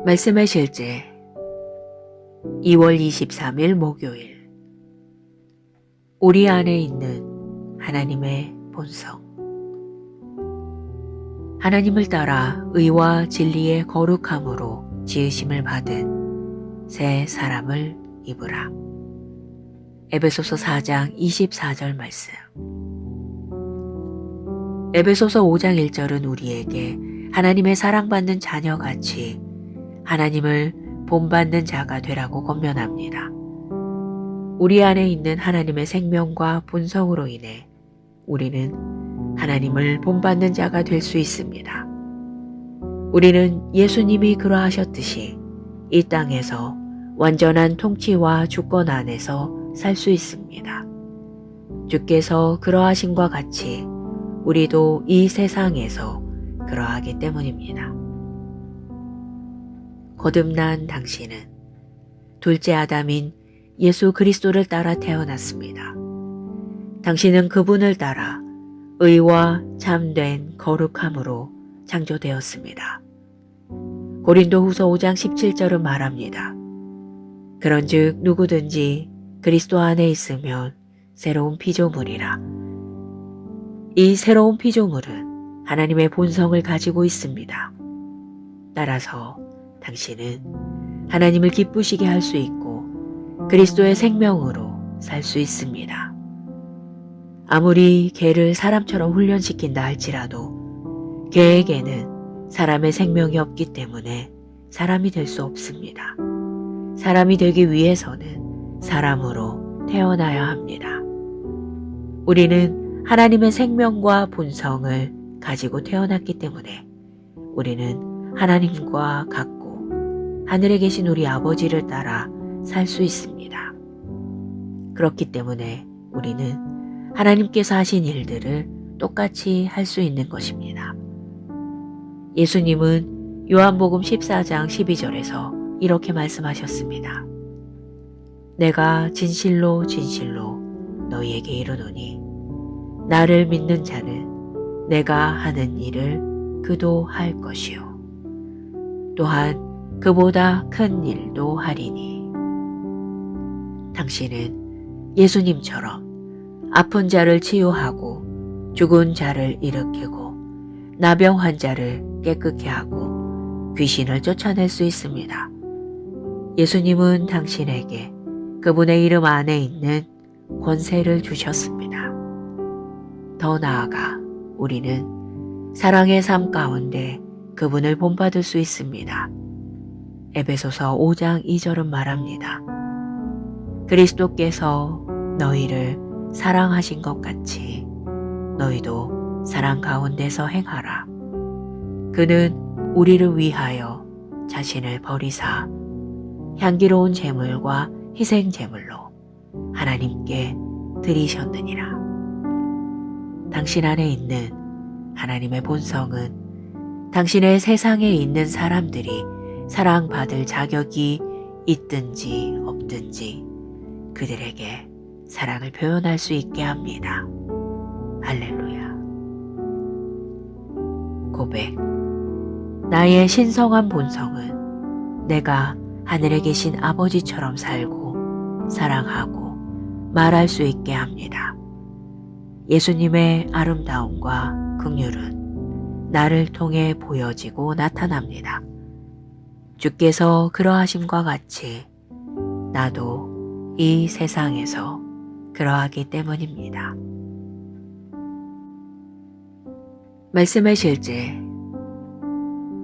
말씀의 실제 2월 23일 목요일. 우리 안에 있는 하나님의 본성. 하나님을 따라 의와 진리의 거룩함으로 지으심을 받은 새 사람을 입으라. 에베소서 4장 24절 말씀. 에베소서 5장 1절은 우리에게 하나님의 사랑받는 자녀같이 하나님을 본받는 자가 되라고 권면합니다. 우리 안에 있는 하나님의 생명과 본성으로 인해 우리는 하나님을 본받는 자가 될 수 있습니다. 우리는 예수님이 그러하셨듯이 이 땅에서 완전한 통치와 주권 안에서 살 수 있습니다. 주께서 그러하심과 같이 우리도 이 세상에서 그러하기 때문입니다. 거듭난 당신은 둘째 아담인 예수 그리스도를 따라 태어났습니다. 당신은 그분을 따라 의와 참된 거룩함으로 창조되었습니다. 고린도후서 5장 17절은 말합니다. 그런즉 누구든지 그리스도 안에 있으면 새로운 피조물이라. 이 새로운 피조물은 하나님의 본성을 가지고 있습니다. 따라서 당신은 하나님을 기쁘시게 할 수 있고 그리스도의 생명으로 살 수 있습니다. 아무리 개를 사람처럼 훈련시킨다 할지라도 개에게는 사람의 생명이 없기 때문에 사람이 될 수 없습니다. 사람이 되기 위해서는 사람으로 태어나야 합니다. 우리는 하나님의 생명과 본성을 가지고 태어났기 때문에 우리는 하나님과 같고 하늘에 계신 우리 아버지를 따라 살 수 있습니다. 그렇기 때문에 우리는 하나님께서 하신 일들을 똑같이 할 수 있는 것입니다. 예수님은 요한복음 14장 12절에서 이렇게 말씀하셨습니다. 내가 진실로 진실로 너희에게 이르노니 나를 믿는 자는 내가 하는 일을 그도 할 것이요 또한 그보다 큰 일도 하리니. 당신은 예수님처럼 아픈 자를 치유하고 죽은 자를 일으키고 나병 환자를 깨끗게 하고 귀신을 쫓아낼 수 있습니다. 예수님은 당신에게 그분의 이름 안에 있는 권세를 주셨습니다. 더 나아가 우리는 사랑의 삶 가운데 그분을 본받을 수 있습니다. 에베소서 5장 2절은 말합니다. 그리스도께서 너희를 사랑하신 것 같이 너희도 사랑 가운데서 행하라. 그는 우리를 위하여 자신을 버리사 향기로운 제물과 희생 제물로 하나님께 드리셨느니라. 당신 안에 있는 하나님의 본성은 당신의 세상에 있는 사람들이 사랑받을 자격이 있든지 없든지 그들에게 사랑을 표현할 수 있게 합니다. 할렐루야. 고백. 나의 신성한 본성은 내가 하늘에 계신 아버지처럼 살고 사랑하고 말할 수 있게 합니다. 예수님의 아름다움과 긍휼은 나를 통해 보여지고 나타납니다. 주께서 그러하심과 같이 나도 이 세상에서 그러하기 때문입니다. 말씀의 실제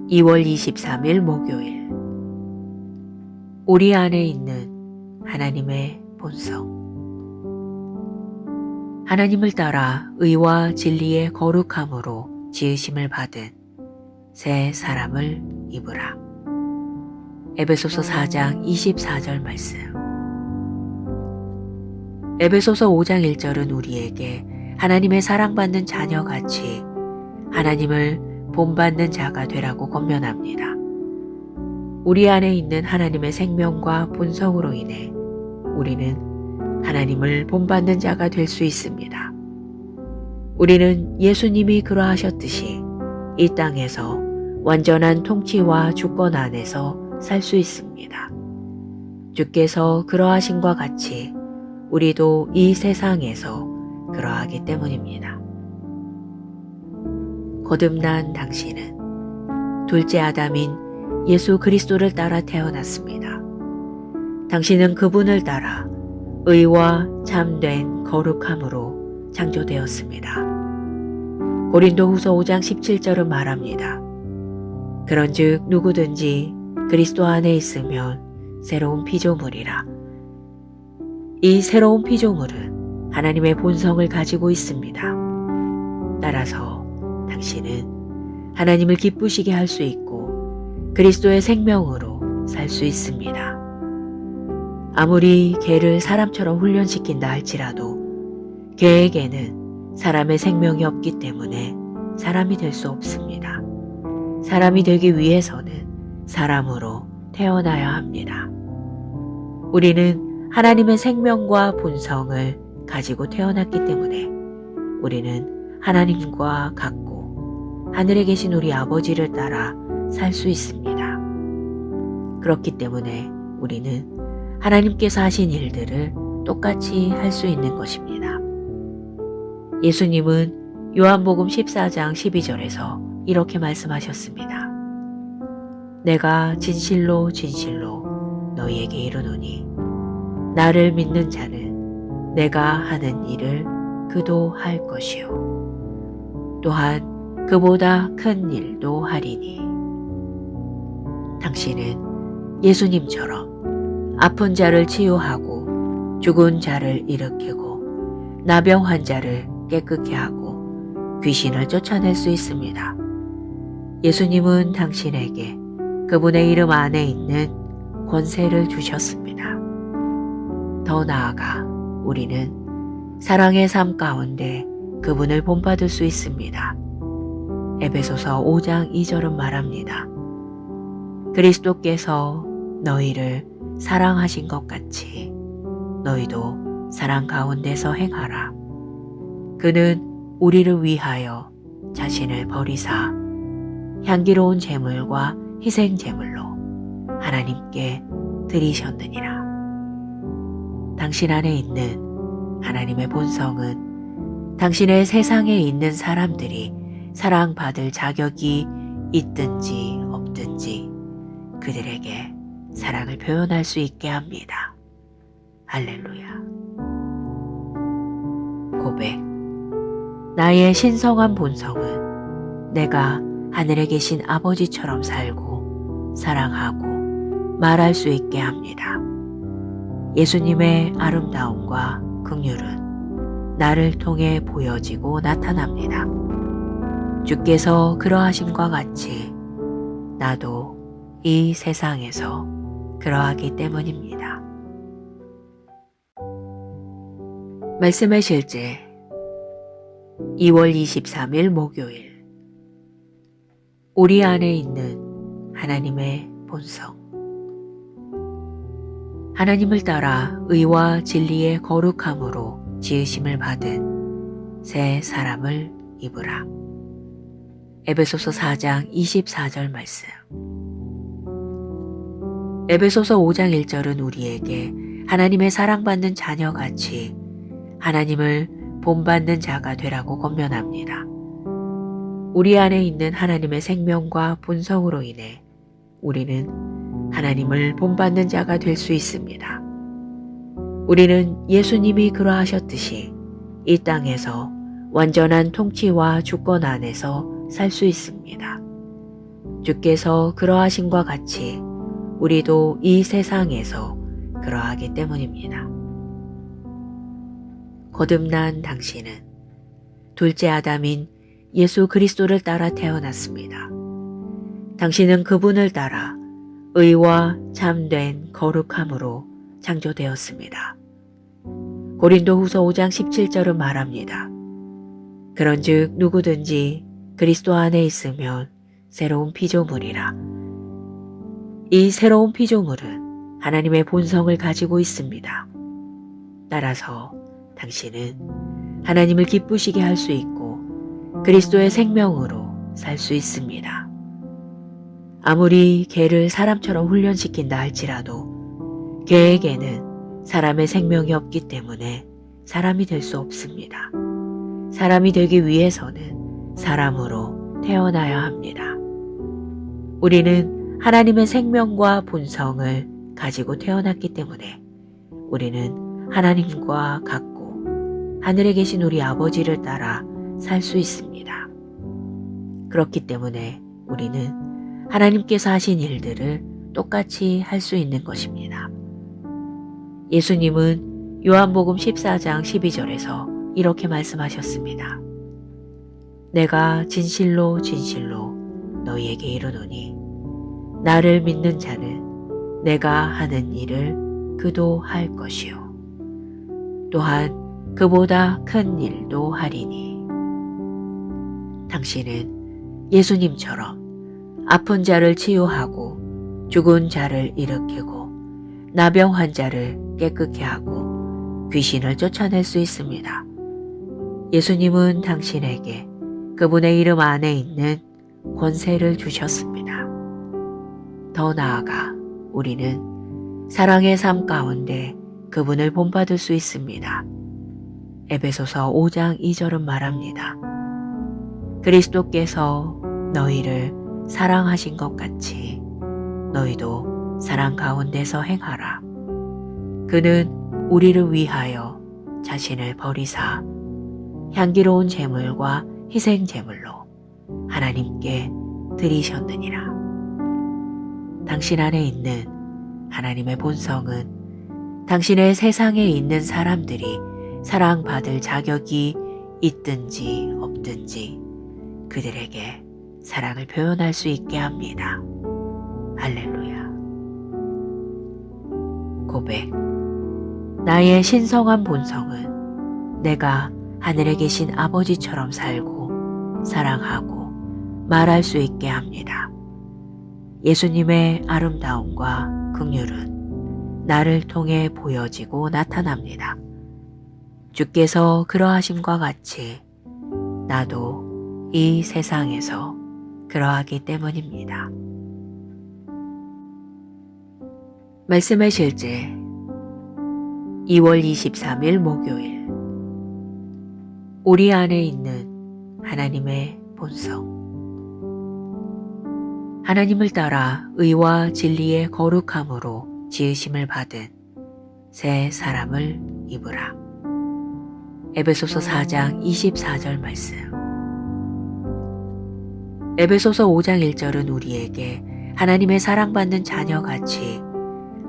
2월 23일 목요일. 우리 안에 있는 하나님의 본성. 하나님을 따라 의와 진리의 거룩함으로 지으심을 받은 새 사람을 입으라. 에베소서 4장 24절 말씀. 에베소서 5장 1절은 우리에게 하나님의 사랑받는 자녀같이 하나님을 본받는 자가 되라고 권면합니다. 우리 안에 있는 하나님의 생명과 본성으로 인해 우리는 하나님을 본받는 자가 될 수 있습니다. 우리는 예수님이 그러하셨듯이 이 땅에서 완전한 통치와 주권 안에서 살 수 있습니다. 주께서 그러하심과 같이 우리도 이 세상에서 그러하기 때문입니다. 거듭난 당신은 둘째 아담인 예수 그리스도를 따라 태어났습니다. 당신은 그분을 따라 의와 참된 거룩함으로 창조되었습니다. 고린도후서 5장 17절은 말합니다. 그런즉 누구든지 그리스도 안에 있으면 새로운 피조물이라. 이 새로운 피조물은 하나님의 본성을 가지고 있습니다. 따라서 당신은 하나님을 기쁘시게 할 수 있고 그리스도의 생명으로 살 수 있습니다. 아무리 개를 사람처럼 훈련시킨다 할지라도 개에게는 사람의 생명이 없기 때문에 사람이 될 수 없습니다. 사람이 되기 위해서는 사람으로 태어나야 합니다. 우리는 하나님의 생명과 본성을 가지고 태어났기 때문에 우리는 하나님과 같고 하늘에 계신 우리 아버지를 따라 살 수 있습니다. 그렇기 때문에 우리는 하나님께서 하신 일들을 똑같이 할 수 있는 것입니다. 예수님은 요한복음 14장 12절에서 이렇게 말씀하셨습니다. 내가 진실로 진실로 너희에게 이르노니 나를 믿는 자는 내가 하는 일을 그도 할 것이요 또한 그보다 큰 일도 하리니. 당신은 예수님처럼 아픈 자를 치유하고 죽은 자를 일으키고 나병 환자를 깨끗게 하고 귀신을 쫓아낼 수 있습니다. 예수님은 당신에게 그분의 이름 안에 있는 권세를 주셨습니다. 더 나아가 우리는 사랑의 삶 가운데 그분을 본받을 수 있습니다. 에베소서 5장 2절은 말합니다. 그리스도께서 너희를 사랑하신 것 같이 너희도 사랑 가운데서 행하라. 그는 우리를 위하여 자신을 버리사 향기로운 제물과 희생 제물로 하나님께 드리셨느니라. 당신 안에 있는 하나님의 본성은 당신의 세상에 있는 사람들이 사랑받을 자격이 있든지 없든지 그들에게 사랑을 표현할 수 있게 합니다. 할렐루야. 고백. 나의 신성한 본성은 내가 하늘에 계신 아버지처럼 살고 사랑하고 말할 수 있게 합니다. 예수님의 아름다움과 긍휼은 나를 통해 보여지고 나타납니다. 주께서 그러하심과 같이 나도 이 세상에서 그러하기 때문입니다. 말씀의 실제 2월 23일 목요일. 우리 안에 있는 하나님의 본성. 하나님을 따라 의와 진리의 거룩함으로 지으심을 받은 새 사람을 입으라. 에베소서 4장 24절 말씀. 에베소서 5장 1절은 우리에게 하나님의 사랑받는 자녀같이 하나님을 본받는 자가 되라고 권면합니다. 우리 안에 있는 하나님의 생명과 본성으로 인해 우리는 하나님을 본받는 자가 될 수 있습니다. 우리는 예수님이 그러하셨듯이 이 땅에서 완전한 통치와 주권 안에서 살 수 있습니다. 주께서 그러하심과 같이 우리도 이 세상에서 그러하기 때문입니다. 거듭난 당신은 둘째 아담인 예수 그리스도를 따라 태어났습니다. 당신은 그분을 따라 의와 참된 거룩함으로 창조되었습니다. 고린도후서 5장 17절은 말합니다. 그런즉 누구든지 그리스도 안에 있으면 새로운 피조물이라. 이 새로운 피조물은 하나님의 본성을 가지고 있습니다. 따라서 당신은 하나님을 기쁘시게 할 수 있고 그리스도의 생명으로 살 수 있습니다. 아무리 개를 사람처럼 훈련시킨다 할지라도 개에게는 사람의 생명이 없기 때문에 사람이 될 수 없습니다. 사람이 되기 위해서는 사람으로 태어나야 합니다. 우리는 하나님의 생명과 본성을 가지고 태어났기 때문에 우리는 하나님과 같고 하늘에 계신 우리 아버지를 따라 살 수 있습니다. 그렇기 때문에 우리는 하나님께서 하신 일들을 똑같이 할 수 있는 것입니다. 예수님은 요한복음 14장 12절에서 이렇게 말씀하셨습니다. 내가 진실로 진실로 너희에게 이르노니 나를 믿는 자는 내가 하는 일을 그도 할 것이요 또한 그보다 큰 일도 하리니. 당신은 예수님처럼 아픈 자를 치유하고 죽은 자를 일으키고 나병 환자를 깨끗게 하고 귀신을 쫓아낼 수 있습니다. 예수님은 당신에게 그분의 이름 안에 있는 권세를 주셨습니다. 더 나아가 우리는 사랑의 삶 가운데 그분을 본받을 수 있습니다. 에베소서 5장 2절은 말합니다. 그리스도께서 너희를 사랑하신 것 같이 너희도 사랑 가운데서 행하라. 그는 우리를 위하여 자신을 버리사 향기로운 제물과 희생 제물로 하나님께 드리셨느니라. 당신 안에 있는 하나님의 본성은 당신의 세상에 있는 사람들이 사랑받을 자격이 있든지 없든지 그들에게 사랑을 표현할 수 있게 합니다. 할렐루야. 고백. 나의 신성한 본성은 내가 하늘에 계신 아버지처럼 살고 사랑하고 말할 수 있게 합니다. 예수님의 아름다움과 긍휼은 나를 통해 보여지고 나타납니다. 주께서 그러하심과 같이 나도 이 세상에서 그러하기 때문입니다. 말씀의 실제 2월 23일 목요일. 우리 안에 있는 하나님의 본성. 하나님을 따라 의와 진리의 거룩함으로 지으심을 받은 새 사람을 입으라. 에베소서 4장 24절 말씀. 에베소서 5장 1절은 우리에게 하나님의 사랑받는 자녀같이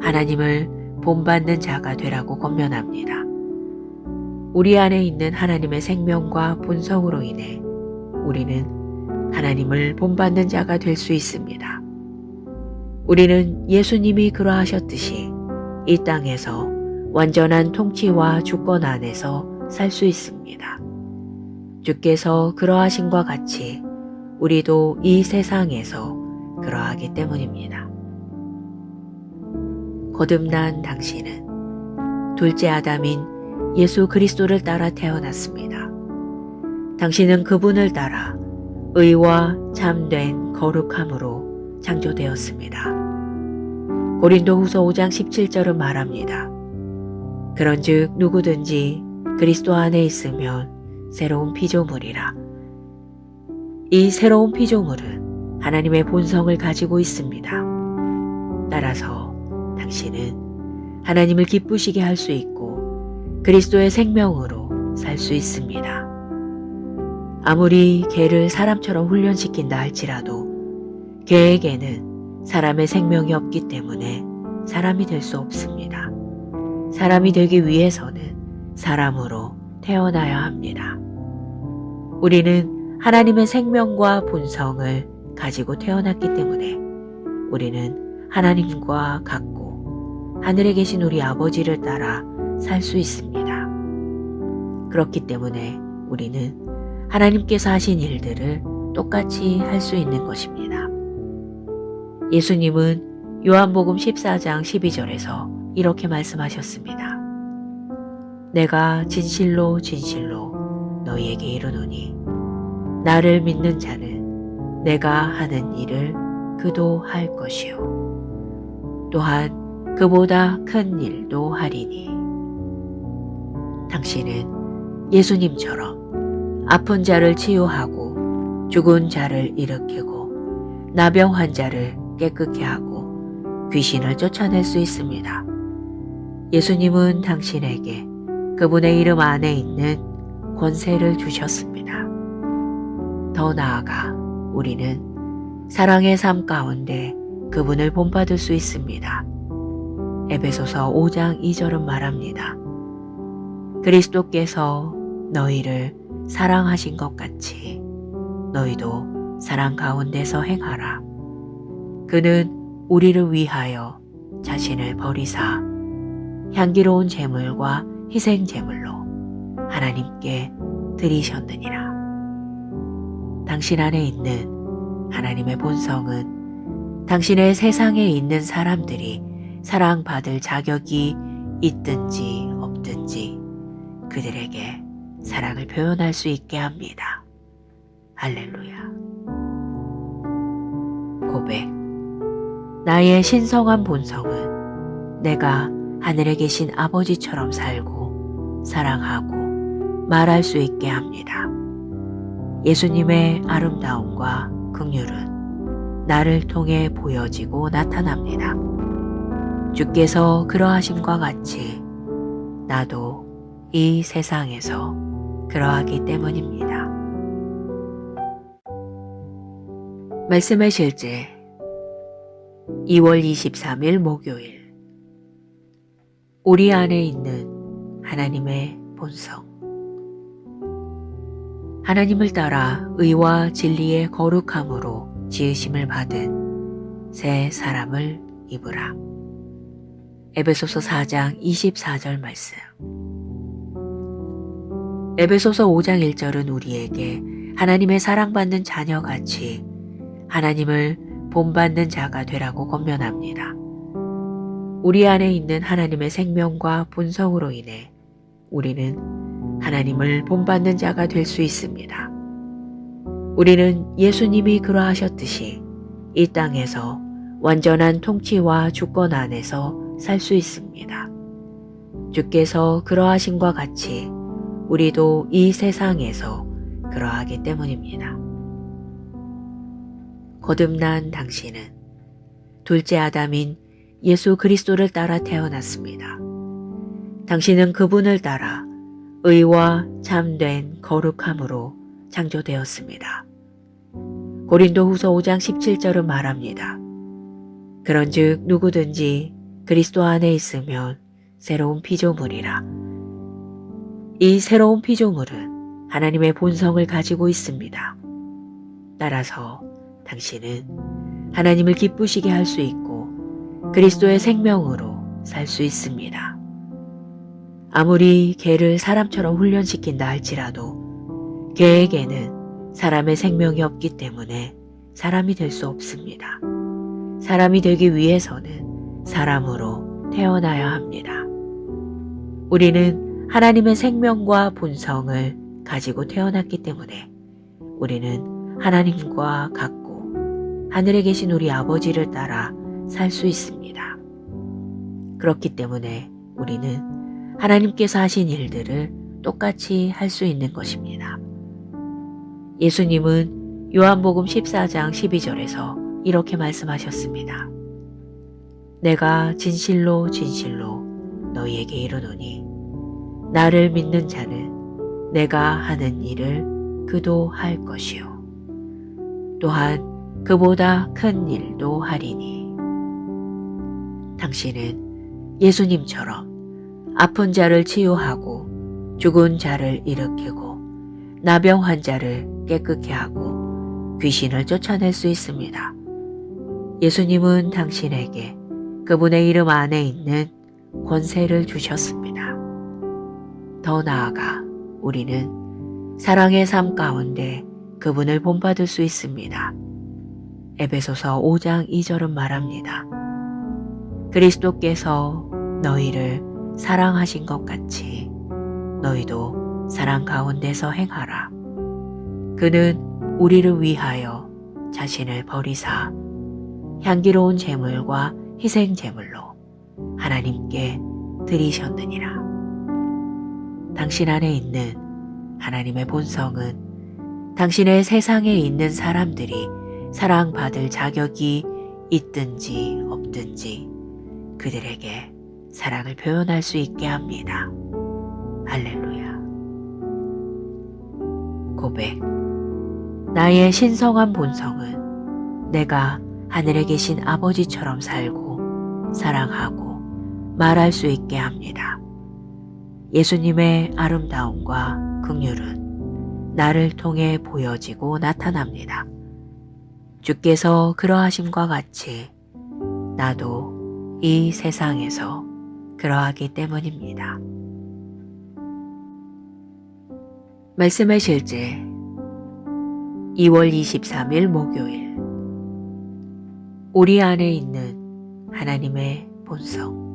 하나님을 본받는 자가 되라고 권면합니다. 우리 안에 있는 하나님의 생명과 본성으로 인해 우리는 하나님을 본받는 자가 될 수 있습니다. 우리는 예수님이 그러하셨듯이 이 땅에서 완전한 통치와 주권 안에서 살 수 있습니다. 주께서 그러하심과 같이 우리도 이 세상에서 그러하기 때문입니다. 거듭난 당신은 둘째 아담인 예수 그리스도를 따라 태어났습니다. 당신은 그분을 따라 의와 참된 거룩함으로 창조되었습니다. 고린도후서 5장 17절은 말합니다. 그런즉 누구든지 그리스도 안에 있으면 새로운 피조물이라. 이 새로운 피조물은 하나님의 본성을 가지고 있습니다. 따라서 당신은 하나님을 기쁘시게 할 수 있고 그리스도의 생명으로 살 수 있습니다. 아무리 개를 사람처럼 훈련시킨다 할지라도 개에게는 사람의 생명이 없기 때문에 사람이 될 수 없습니다. 사람이 되기 위해서는 사람으로 태어나야 합니다. 우리는 하나님의 생명과 본성을 가지고 태어났기 때문에 우리는 하나님과 같고 하늘에 계신 우리 아버지를 따라 살 수 있습니다. 그렇기 때문에 우리는 하나님께서 하신 일들을 똑같이 할 수 있는 것입니다. 예수님은 요한복음 14장 12절에서 이렇게 말씀하셨습니다. 내가 진실로 진실로 너희에게 이르노니 나를 믿는 자는 내가 하는 일을 그도 할 것이요 또한 그보다 큰 일도 하리니 당신은 예수님처럼 아픈 자를 치유하고 죽은 자를 일으키고 나병 환자를 깨끗게 하고 귀신을 쫓아낼 수 있습니다. 예수님은 당신에게 그분의 이름 안에 있는 권세를 주셨습니다. 더 나아가 우리는 사랑의 삶 가운데 그분을 본받을 수 있습니다. 에베소서 5장 2절은 말합니다. 그리스도께서 너희를 사랑하신 것 같이 너희도 사랑 가운데서 행하라. 그는 우리를 위하여 자신을 버리사 향기로운 제물과 희생 제물로 하나님께 드리셨느니라. 당신 안에 있는 하나님의 본성은 당신의 세상에 있는 사람들이 사랑받을 자격이 있든지 없든지 그들에게 사랑을 표현할 수 있게 합니다. 할렐루야. 고백. 나의 신성한 본성은 내가 하늘에 계신 아버지처럼 살고 사랑하고 말할 수 있게 합니다. 예수님의 아름다움과 긍휼은 나를 통해 보여지고 나타납니다. 주께서 그러하심과 같이 나도 이 세상에서 그러하기 때문입니다. 말씀의 실제 2월 23일 목요일 우리 안에 있는 하나님의 본성 하나님을 따라 의와 진리의 거룩함으로 지으심을 받은 새 사람을 입으라. 에베소서 4장 24절 말씀. 에베소서 5장 1절은 우리에게 하나님의 사랑받는 자녀같이 하나님을 본받는 자가 되라고 권면합니다. 우리 안에 있는 하나님의 생명과 본성으로 인해 우리는 하나님을 본받는 자가 될 수 있습니다. 우리는 예수님이 그러하셨듯이 이 땅에서 완전한 통치와 주권 안에서 살 수 있습니다. 주께서 그러하심과 같이 우리도 이 세상에서 그러하기 때문입니다. 거듭난 당신은 둘째 아담인 예수 그리스도를 따라 태어났습니다. 당신은 그분을 따라 의와 참된 거룩함으로 창조되었습니다. 고린도후서 5장 17절은 말합니다. 그런즉 누구든지 그리스도 안에 있으면 새로운 피조물이라. 이 새로운 피조물은 하나님의 본성을 가지고 있습니다. 따라서 당신은 하나님을 기쁘시게 할 수 있고 그리스도의 생명으로 살 수 있습니다. 아무리 개를 사람처럼 훈련시킨다 할지라도 개에게는 사람의 생명이 없기 때문에 사람이 될 수 없습니다. 사람이 되기 위해서는 사람으로 태어나야 합니다. 우리는 하나님의 생명과 본성을 가지고 태어났기 때문에 우리는 하나님과 같고 하늘에 계신 우리 아버지를 따라 살 수 있습니다. 그렇기 때문에 우리는 하나님께서 하신 일들을 똑같이 할 수 있는 것입니다. 예수님은 요한복음 14장 12절에서 이렇게 말씀하셨습니다. 내가 진실로 진실로 너희에게 이르노니 나를 믿는 자는 내가 하는 일을 그도 할 것이요 또한 그보다 큰 일도 하리니 당신은 예수님처럼 아픈 자를 치유하고 죽은 자를 일으키고 나병 환자를 깨끗게 하고 귀신을 쫓아낼 수 있습니다. 예수님은 당신에게 그분의 이름 안에 있는 권세를 주셨습니다. 더 나아가 우리는 사랑의 삶 가운데 그분을 본받을 수 있습니다. 에베소서 5장 2절은 말합니다. 그리스도께서 너희를 사랑하신 것 같이 너희도 사랑 가운데서 행하라. 그는 우리를 위하여 자신을 버리사 향기로운 제물과 희생 제물로 하나님께 드리셨느니라. 당신 안에 있는 하나님의 본성은 당신의 세상에 있는 사람들이 사랑받을 자격이 있든지 없든지 그들에게 사랑을 표현할 수 있게 합니다. 할렐루야. 고백. 나의 신성한 본성은 내가 하늘에 계신 아버지처럼 살고 사랑하고 말할 수 있게 합니다. 예수님의 아름다움과 긍휼은 나를 통해 보여지고 나타납니다. 주께서 그러하심과 같이 나도 이 세상에서 그러하기 때문입니다. 말씀의 실제 2월 23일 목요일. 우리 안에 있는 하나님의 본성.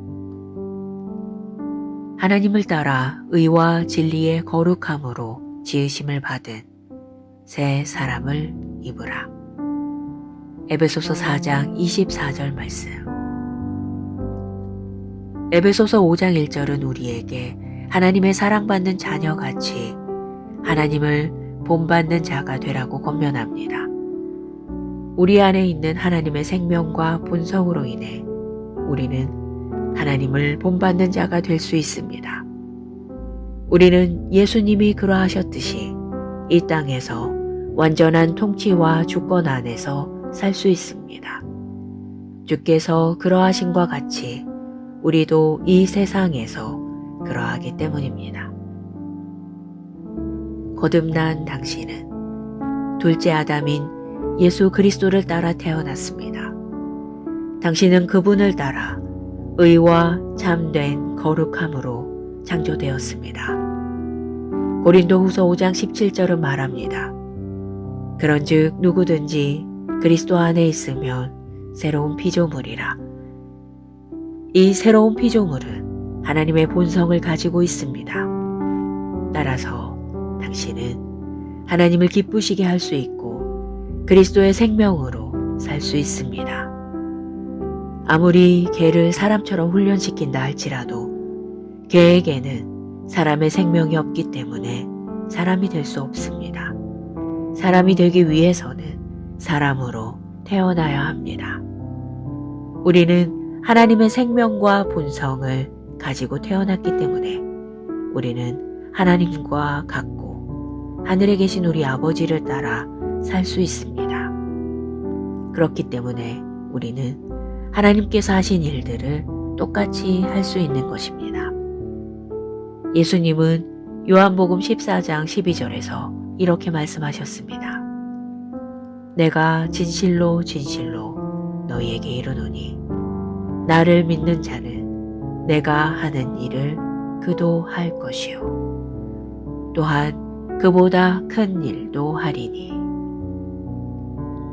하나님을 따라 의와 진리의 거룩함으로 지으심을 받은 새 사람을 입으라. 에베소서 4장 24절 말씀. 에베소서 5장 1절은 우리에게 하나님의 사랑받는 자녀같이 하나님을 본받는 자가 되라고 권면합니다. 우리 안에 있는 하나님의 생명과 본성으로 인해 우리는 하나님을 본받는 자가 될 수 있습니다. 우리는 예수님이 그러하셨듯이 이 땅에서 완전한 통치와 주권 안에서 살 수 있습니다. 주께서 그러하심과 같이 우리도 이 세상에서 그러하기 때문입니다. 거듭난 당신은 둘째 아담인 예수 그리스도를 따라 태어났습니다. 당신은 그분을 따라 의와 참된 거룩함으로 창조되었습니다. 고린도후서 5장 17절은 말합니다. 그런즉 누구든지 그리스도 안에 있으면 새로운 피조물이라. 이 새로운 피조물은 하나님의 본성을 가지고 있습니다. 따라서 당신은 하나님을 기쁘시게 할 수 있고 그리스도의 생명으로 살 수 있습니다. 아무리 개를 사람처럼 훈련시킨다 할지라도 개에게는 사람의 생명이 없기 때문에 사람이 될 수 없습니다. 사람이 되기 위해서는 사람으로 태어나야 합니다. 우리는 하나님의 생명과 본성을 가지고 태어났기 때문에 우리는 하나님과 같고 하늘에 계신 우리 아버지를 따라 살 수 있습니다. 그렇기 때문에 우리는 하나님께서 하신 일들을 똑같이 할 수 있는 것입니다. 예수님은 요한복음 14장 12절에서 이렇게 말씀하셨습니다. 내가 진실로 진실로 너희에게 이르노니 나를 믿는 자는 내가 하는 일을 그도 할 것이요 또한 그보다 큰 일도 하리니.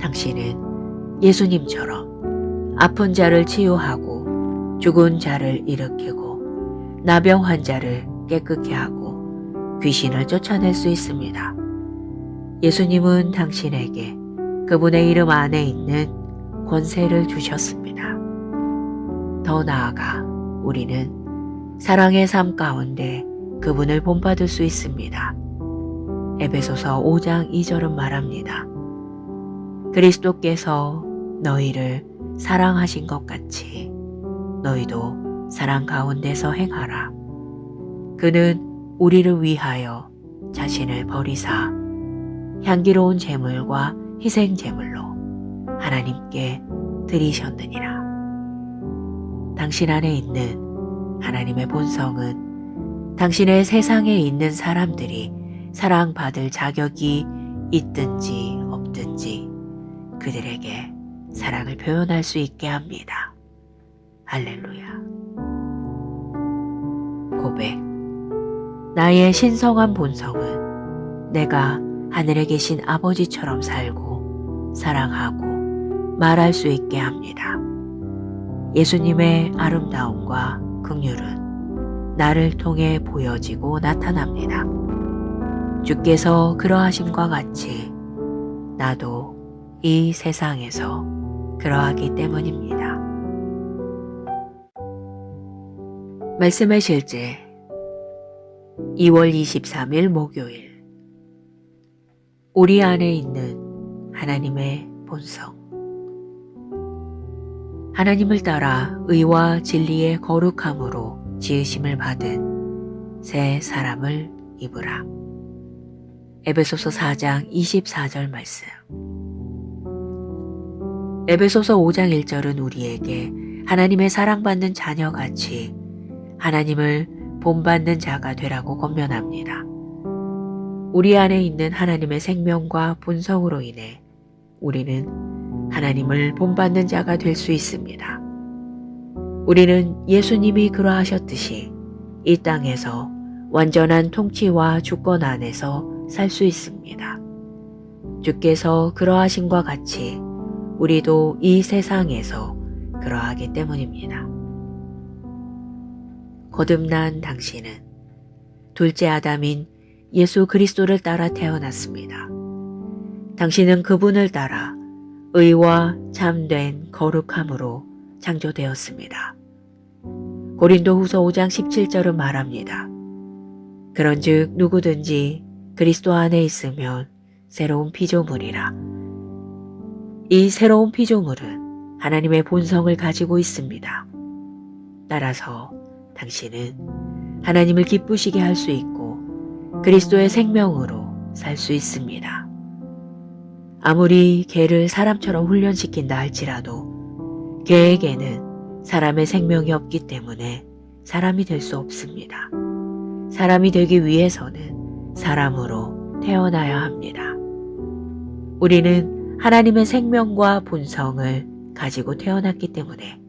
당신은 예수님처럼 아픈 자를 치유하고 죽은 자를 일으키고 나병 환자를 깨끗게 하고 귀신을 쫓아낼 수 있습니다. 예수님은 당신에게 그분의 이름 안에 있는 권세를 주셨습니다. 더 나아가 우리는 사랑의 삶 가운데 그분을 본받을 수 있습니다. 에베소서 5장 2절은 말합니다. 그리스도께서 너희를 사랑하신 것 같이 너희도 사랑 가운데서 행하라. 그는 우리를 위하여 자신을 버리사 향기로운 제물과 희생 제물로 하나님께 드리셨느니라. 당신 안에 있는 하나님의 본성은 당신의 세상에 있는 사람들이 사랑받을 자격이 있든지 없든지 그들에게 사랑을 표현할 수 있게 합니다. 할렐루야. 고백. 나의 신성한 본성은 내가 하늘에 계신 아버지처럼 살고 사랑하고 말할 수 있게 합니다. 예수님의 아름다움과 긍휼은 나를 통해 보여지고 나타납니다. 주께서 그러하심과 같이 나도 이 세상에서 그러하기 때문입니다. 말씀의 실제 2월 23일 목요일. 우리 안에 있는 하나님의 본성. 하나님을 따라 의와 진리의 거룩함으로 지으심을 받은 새 사람을 입으라. 에베소서 4장 24절 말씀. 에베소서 5장 1절은 우리에게 하나님의 사랑받는 자녀같이 하나님을 본받는 자가 되라고 권면합니다. 우리 안에 있는 하나님의 생명과 본성으로 인해 우리는 하나님을 본받는 자가 될 수 있습니다. 우리는 예수님이 그러하셨듯이 이 땅에서 완전한 통치와 주권 안에서 살 수 있습니다. 주께서 그러하심과 같이 우리도 이 세상에서 그러하기 때문입니다. 거듭난 당신은 둘째 아담인 예수 그리스도를 따라 태어났습니다. 당신은 그분을 따라 의와 참된 거룩함으로 창조되었습니다. 고린도후서 5장 17절은 말합니다. 그런즉 누구든지 그리스도 안에 있으면 새로운 피조물이라. 이 새로운 피조물은 하나님의 본성을 가지고 있습니다. 따라서 당신은 하나님을 기쁘시게 할 수 있고 그리스도의 생명으로 살 수 있습니다. 아무리 개를 사람처럼 훈련시킨다 할지라도 개에게는 사람의 생명이 없기 때문에 사람이 될 수 없습니다. 사람이 되기 위해서는 사람으로 태어나야 합니다. 우리는 하나님의 생명과 본성을 가지고 태어났기 때문에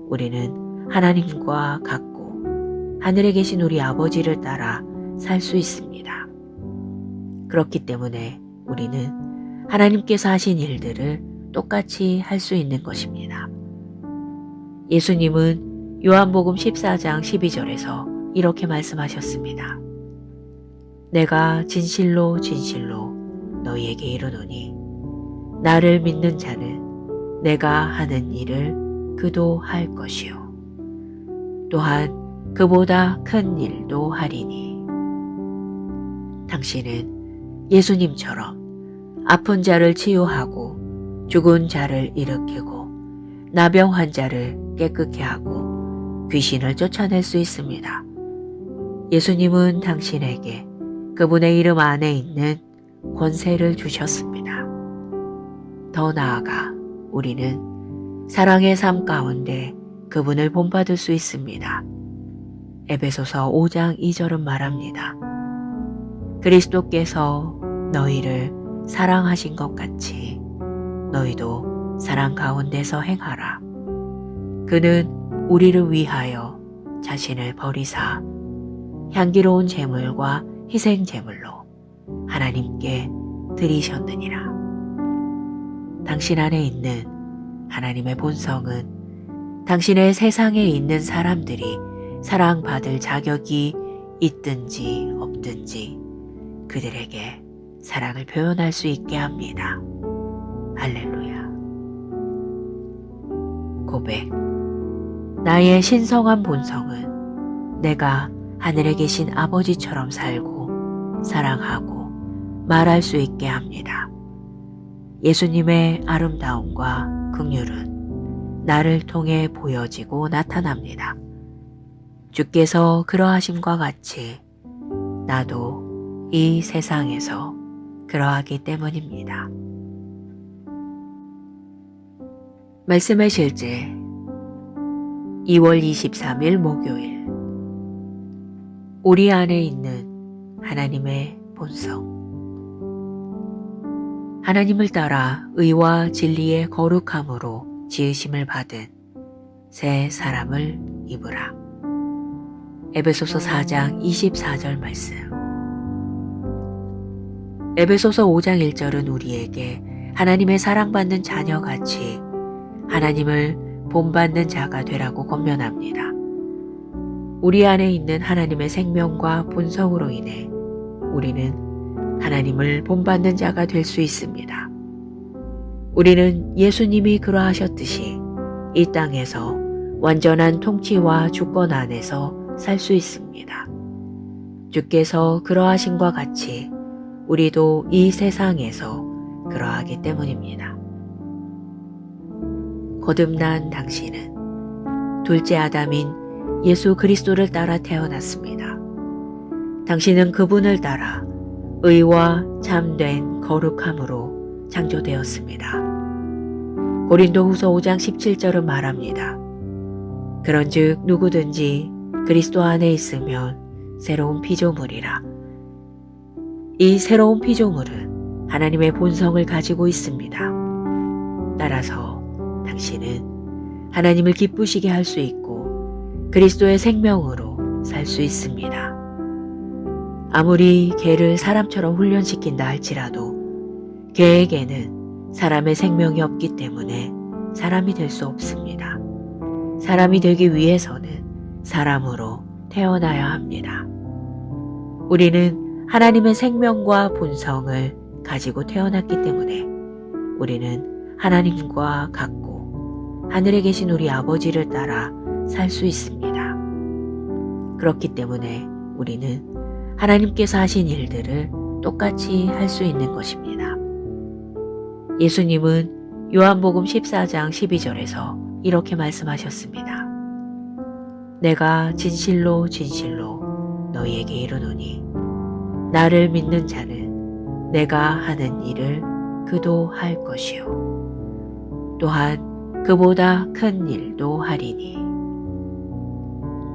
우리는 하나님과 같고 하늘에 계신 우리 아버지를 따라 살 수 있습니다. 그렇기 때문에 우리는 하나님께서 하신 일들을 똑같이 할 수 있는 것입니다. 예수님은 요한복음 14장 12절에서 이렇게 말씀하셨습니다. 내가 진실로 진실로 너희에게 이르노니 나를 믿는 자는 내가 하는 일을 그도 할 것이요 또한 그보다 큰 일도 하리니. 당신은 예수님처럼 아픈 자를 치유하고 죽은 자를 일으키고 나병 환자를 깨끗게 하고 귀신을 쫓아낼 수 있습니다. 예수님은 당신에게 그분의 이름 안에 있는 권세를 주셨습니다. 더 나아가 우리는 사랑의 삶 가운데 그분을 본받을 수 있습니다. 에베소서 5장 2절은 말합니다. 그리스도께서 너희를 사랑하신 것 같이 너희도 사랑 가운데서 행하라. 그는 우리를 위하여 자신을 버리사 향기로운 제물과 희생 제물로 하나님께 드리셨느니라. 당신 안에 있는 하나님의 본성은 당신의 세상에 있는 사람들이 사랑받을 자격이 있든지 없든지 그들에게 사랑을 표현할 수 있게 합니다. 할렐루야. 고백. 나의 신성한 본성은 내가 하늘에 계신 아버지처럼 살고 사랑하고 말할 수 있게 합니다. 예수님의 아름다움과 긍휼은 나를 통해 보여지고 나타납니다. 주께서 그러하심과 같이 나도 이 세상에서 그러하기 때문입니다. 말씀의 실제 2월 23일 목요일. 우리 안에 있는 하나님의 본성. 하나님을 따라 의와 진리의 거룩함으로 지으심을 받은 새 사람을 입으라. 에베소서 4장 24절 말씀. 에베소서 5장 1절은 우리에게 하나님의 사랑받는 자녀같이 하나님을 본받는 자가 되라고 권면합니다. 우리 안에 있는 하나님의 생명과 본성으로 인해 우리는 하나님을 본받는 자가 될 수 있습니다. 우리는 예수님이 그러하셨듯이 이 땅에서 완전한 통치와 주권 안에서 살 수 있습니다. 주께서 그러하심과 같이 우리도 이 세상에서 그러하기 때문입니다. 거듭난 당신은 둘째 아담인 예수 그리스도를 따라 태어났습니다. 당신은 그분을 따라 의와 참된 거룩함으로 창조되었습니다. 고린도후서 5장 17절은 말합니다. 그런즉 누구든지 그리스도 안에 있으면 새로운 피조물이라. 이 새로운 피조물은 하나님의 본성을 가지고 있습니다. 따라서 당신은 하나님을 기쁘시게 할 수 있고 그리스도의 생명으로 살 수 있습니다. 아무리 개를 사람처럼 훈련시킨다 할지라도 개에게는 사람의 생명이 없기 때문에 사람이 될 수 없습니다. 사람이 되기 위해서는 사람으로 태어나야 합니다. 우리는 하나님의 생명과 본성을 가지고 태어났기 때문에 우리는 하나님과 같고 하늘에 계신 우리 아버지를 따라 살 수 있습니다. 그렇기 때문에 우리는 하나님께서 하신 일들을 똑같이 할 수 있는 것입니다. 예수님은 요한복음 14장 12절에서 이렇게 말씀하셨습니다. 내가 진실로 진실로 너희에게 이르노니 나를 믿는 자는 내가 하는 일을 그도 할 것이요 또한 그보다 큰 일도 하리니.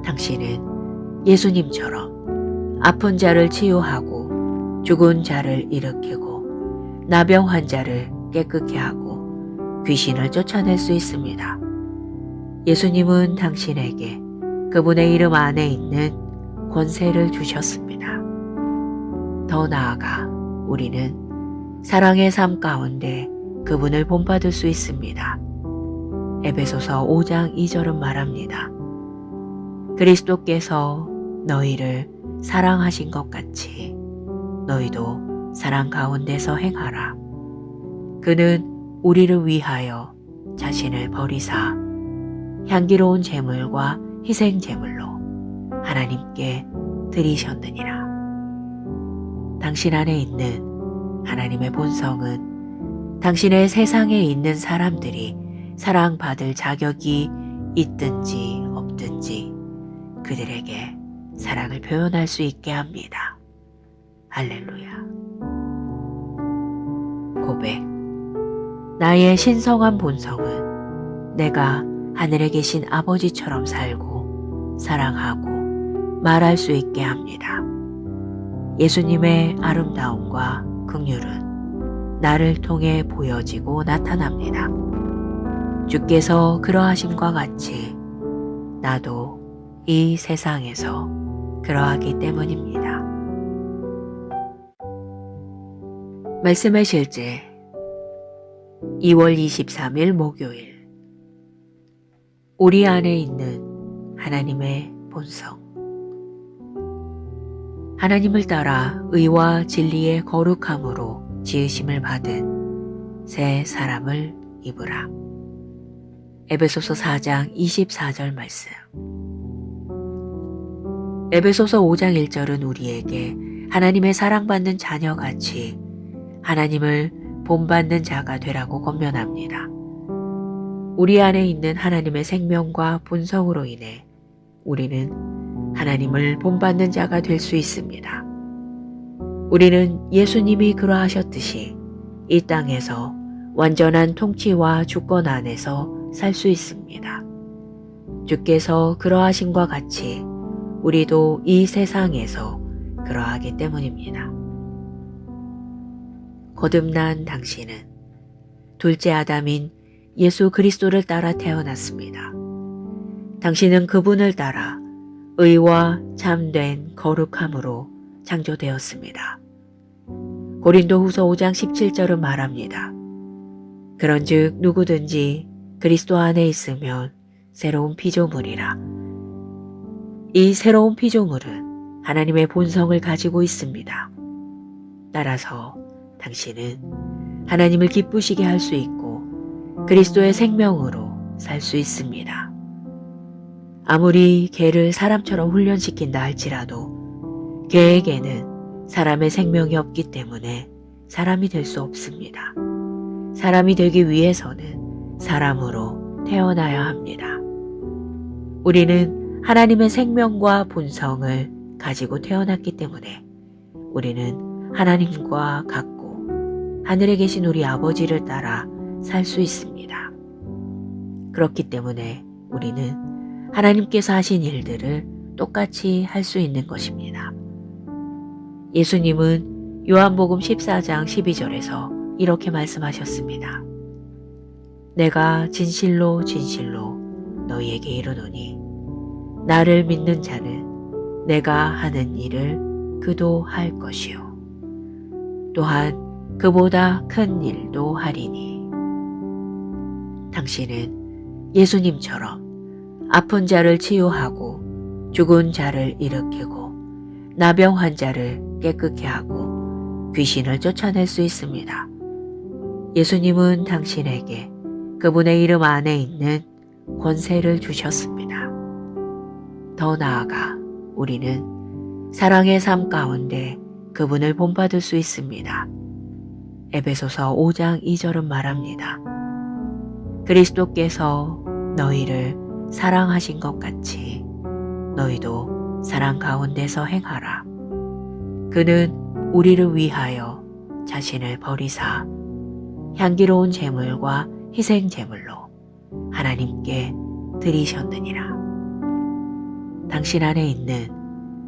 당신은 예수님처럼 아픈 자를 치유하고 죽은 자를 일으키고 나병 환자를 깨끗게 하고 귀신을 쫓아낼 수 있습니다. 예수님은 당신에게 그분의 이름 안에 있는 권세를 주셨습니다. 더 나아가 우리는 사랑의 삶 가운데 그분을 본받을 수 있습니다. 에베소서 5장 2절은 말합니다. 그리스도께서 너희를 사랑하신 것 같이 너희도 사랑 가운데서 행하라. 그는 우리를 위하여 자신을 버리사 향기로운 제물과 희생 제물로 하나님께 드리셨느니라. 당신 안에 있는 하나님의 본성은 당신의 세상에 있는 사람들이 사랑받을 자격이 있든지 없든지 그들에게 사랑을 표현할 수 있게 합니다. 할렐루야. 고백. 나의 신성한 본성은 내가 하늘에 계신 아버지처럼 살고 사랑하고 말할 수 있게 합니다. 예수님의 아름다움과 긍휼은 나를 통해 보여지고 나타납니다. 주께서 그러하심과 같이 나도 이 세상에서 그러하기 때문입니다. 말씀의 실제 2월 23일 목요일. 우리 안에 있는 하나님의 본성. 하나님을 따라 의와 진리의 거룩함으로 지으심을 받은 새 사람을 입으라. 에베소서 4장 24절 말씀. 에베소서 5장 1절은 우리에게 하나님의 사랑받는 자녀같이 하나님을 본받는 자가 되라고 권면합니다. 우리 안에 있는 하나님의 생명과 본성으로 인해 우리는 하나님을 본받는 자가 될 수 있습니다. 우리는 예수님이 그러하셨듯이 이 땅에서 완전한 통치와 주권 안에서 살 수 있습니다. 주께서 그러하심과 같이 우리도 이 세상에서 그러하기 때문입니다. 거듭난 당신은 둘째 아담인 예수 그리스도를 따라 태어났습니다. 당신은 그분을 따라 의와 참된 거룩함으로 창조되었습니다. 고린도후서 5장 17절은 말합니다. 그런즉 누구든지 그리스도 안에 있으면 새로운 피조물이라. 이 새로운 피조물은 하나님의 본성을 가지고 있습니다. 따라서 당신은 하나님을 기쁘시게 할 수 있고 그리스도의 생명으로 살 수 있습니다. 아무리 개를 사람처럼 훈련시킨다 할지라도 개에게는 사람의 생명이 없기 때문에 사람이 될 수 없습니다. 사람이 되기 위해서는 사람으로 태어나야 합니다. 우리는 하나님의 생명과 본성을 가지고 태어났기 때문에 우리는 하나님과 같고 하늘에 계신 우리 아버지를 따라 살 수 있습니다. 그렇기 때문에 우리는 하나님께서 하신 일들을 똑같이 할 수 있는 것입니다. 예수님은 요한복음 14장 12절에서 이렇게 말씀하셨습니다. 내가 진실로 진실로 너희에게 이르노니 나를 믿는 자는 내가 하는 일을 그도 할 것이요 또한 그보다 큰 일도 하리니. 당신은 예수님처럼 아픈 자를 치유하고 죽은 자를 일으키고 나병 환자를 깨끗게 하고 귀신을 쫓아낼 수 있습니다. 예수님은 당신에게 그분의 이름 안에 있는 권세를 주셨습니다. 더 나아가 우리는 사랑의 삶 가운데 그분을 본받을 수 있습니다. 에베소서 5장 2절은 말합니다. 그리스도께서 너희를 사랑하신 것 같이 너희도 사랑 가운데서 행하라. 그는 우리를 위하여 자신을 버리사 향기로운 제물과 희생 제물로 하나님께 드리셨느니라. 당신 안에 있는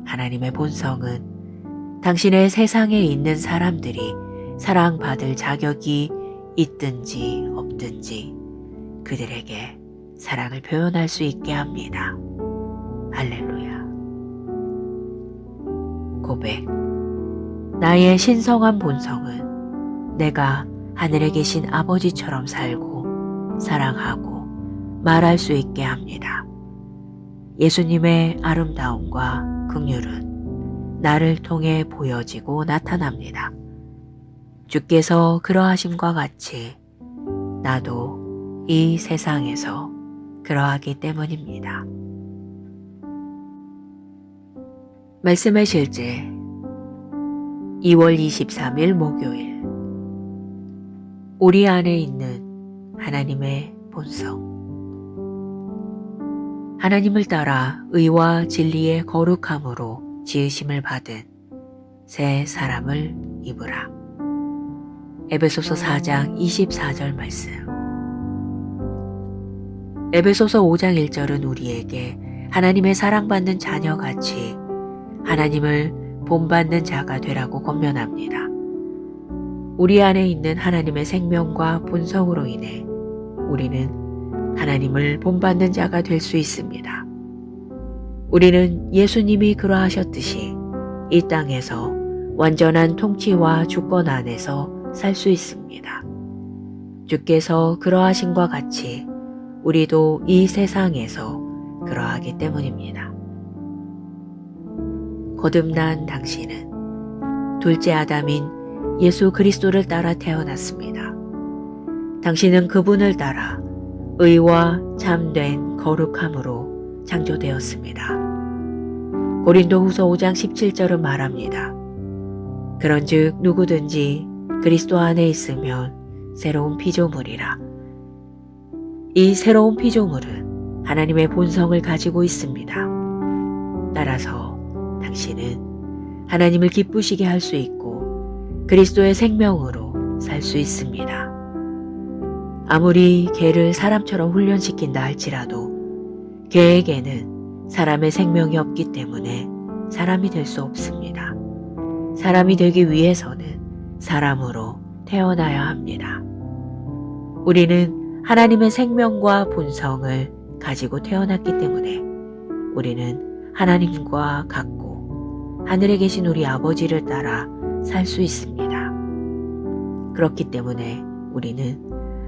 하나님의 본성은 당신의 세상에 있는 사람들이 사랑받을 자격이 있든지 없든지 그들에게 사랑을 표현할 수 있게 합니다. 할렐루야. 고백. 나의 신성한 본성은 내가 하늘에 계신 아버지처럼 살고 사랑하고 말할 수 있게 합니다. 예수님의 아름다움과 긍휼은 나를 통해 보여지고 나타납니다. 주께서 그러하심과 같이 나도 이 세상에서 그러하기 때문입니다. 말씀의 실제 2월 23일 목요일. 우리 안에 있는 하나님의 본성. 하나님을 따라 의와 진리의 거룩함으로 지으심을 받은 새 사람을 입으라. 에베소서 4장 24절 말씀. 에베소서 5장 1절은 우리에게 하나님의 사랑받는 자녀같이 하나님을 본받는 자가 되라고 권면합니다. 우리 안에 있는 하나님의 생명과 본성으로 인해 우리는 하나님을 본받는 자가 될 수 있습니다. 우리는 예수님이 그러하셨듯이 이 땅에서 완전한 통치와 주권 안에서 살 수 있습니다. 주께서 그러하심과 같이 우리도 이 세상에서 그러하기 때문입니다. 거듭난 당신은 둘째 아담인 예수 그리스도를 따라 태어났습니다. 당신은 그분을 따라 의와 참된 거룩함으로 창조되었습니다. 고린도후서 5장 17절은 말합니다. 그런즉 누구든지 그리스도 안에 있으면 새로운 피조물이라. 이 새로운 피조물은 하나님의 본성을 가지고 있습니다. 따라서 당신은 하나님을 기쁘시게 할 수 있고 그리스도의 생명으로 살 수 있습니다. 아무리 개를 사람처럼 훈련시킨다 할지라도 개에게는 사람의 생명이 없기 때문에 사람이 될 수 없습니다. 사람이 되기 위해서는 사람으로 태어나야 합니다. 우리는 하나님의 생명과 본성을 가지고 태어났기 때문에 우리는 하나님과 같고 하늘에 계신 우리 아버지를 따라 살 수 있습니다. 그렇기 때문에 우리는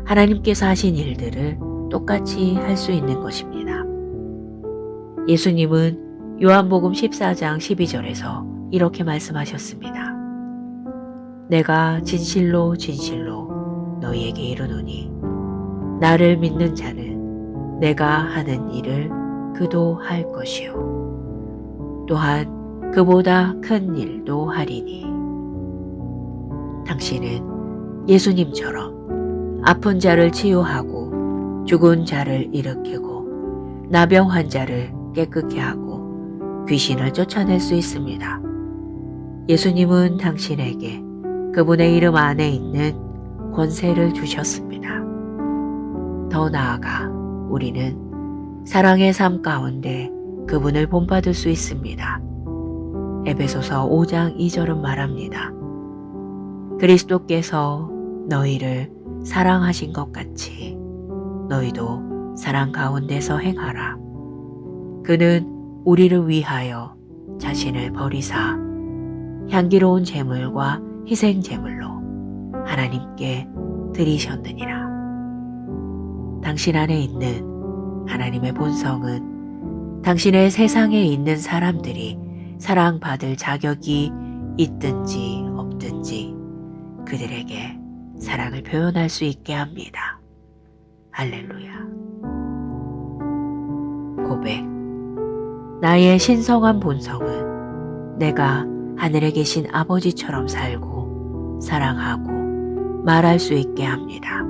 하나님께서 하신 일들을 똑같이 할 수 있는 것입니다. 예수님은 요한복음 14장 12절에서 이렇게 말씀하셨습니다. 내가 진실로 진실로 너희에게 이르노니 나를 믿는 자는 내가 하는 일을 그도 할 것이요 또한 그보다 큰 일도 하리니. 당신은 예수님처럼 아픈 자를 치유하고 죽은 자를 일으키고 나병 환자를 깨끗게 하고 귀신을 쫓아낼 수 있습니다. 예수님은 당신에게 그분의 이름 안에 있는 권세를 주셨습니다. 더 나아가 우리는 사랑의 삶 가운데 그분을 본받을 수 있습니다. 에베소서 5장 2절은 말합니다. 그리스도께서 너희를 사랑하신 것 같이 너희도 사랑 가운데서 행하라. 그는 우리를 위하여 자신을 버리사 향기로운 제물과 희생 제물로 하나님께 드리셨느니라. 당신 안에 있는 하나님의 본성은 당신의 세상에 있는 사람들이 사랑받을 자격이 있든지 없든지 그들에게 사랑을 표현할 수 있게 합니다. 할렐루야. 고백. 나의 신성한 본성은 내가 하늘에 계신 아버지처럼 살고 사랑하고 말할 수 있게 합니다.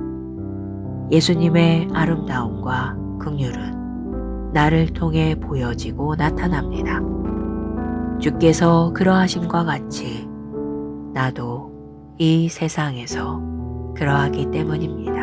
예수님의 아름다움과 긍휼은 나를 통해 보여지고 나타납니다. 주께서 그러하심과 같이 나도 이 세상에서 그러하기 때문입니다.